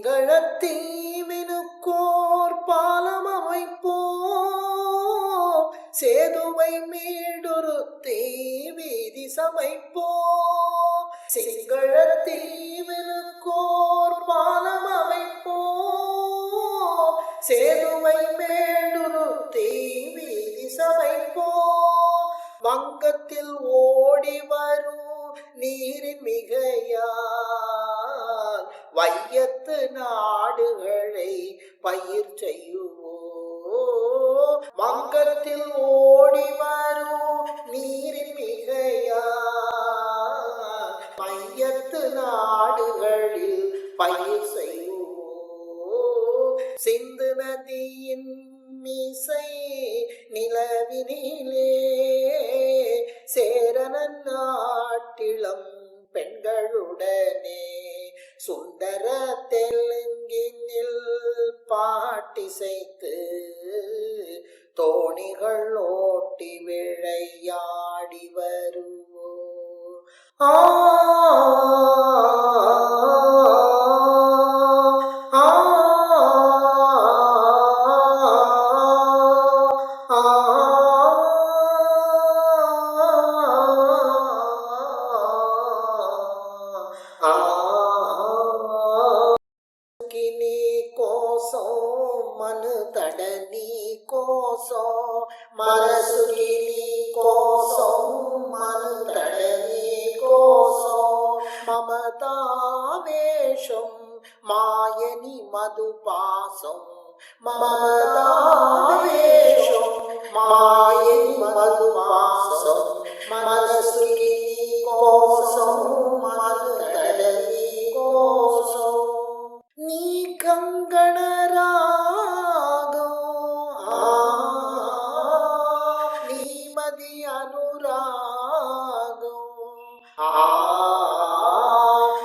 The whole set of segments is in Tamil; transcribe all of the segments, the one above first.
சிங்களத்தீவினுக்கோர் பாலம் அமைப்போம், சேதுவை மீடுருத்தி வீதி சமைப்போம். சிங்களத்தீவினுக்கோர் பாலம் அமைப்போம், சேதுவை மீடுருத்தி வீதி சமைப்போம். வங்கத்தில் ஓடி வரும் நீரின் மிகையால் வையத்து நாடுகளை பயிர் செய்யுவோம். வங்கத்தில் ஓடி வரும் நீரின் மிகையால் வையத்து நாடுகளில் பயிர் செய்யுவோம். சிந்து நதியின் மீசை நிலவினிலே சேரன நாட்டிளம் பெண்களுடனே சுந்தர தெலுங்கினில் பாட்டிசைத்து தோணிகள் ஓட்டி விளையாடி வருவோம். ஆ मन तड़नी कोसो मनसुगिनी कोसो मन तड़नी कोसो ममतावेशम मायनी मधुपासम ममतावेशम मायनी मधुपासम मनसुगिनी कोसो मन तड़नी कोसो नी कंगणरा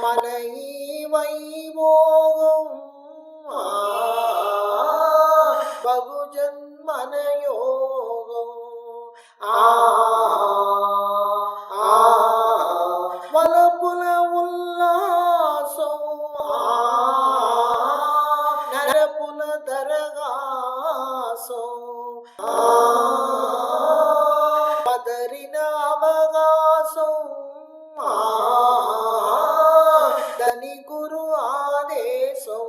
மனையை வைவோகம் பகுஜன் மனயோகம் வலப்புல உல்லாசம் நரப்புல தரகாசம் பதறின அவகாசம் ధని గురు ఆదేశం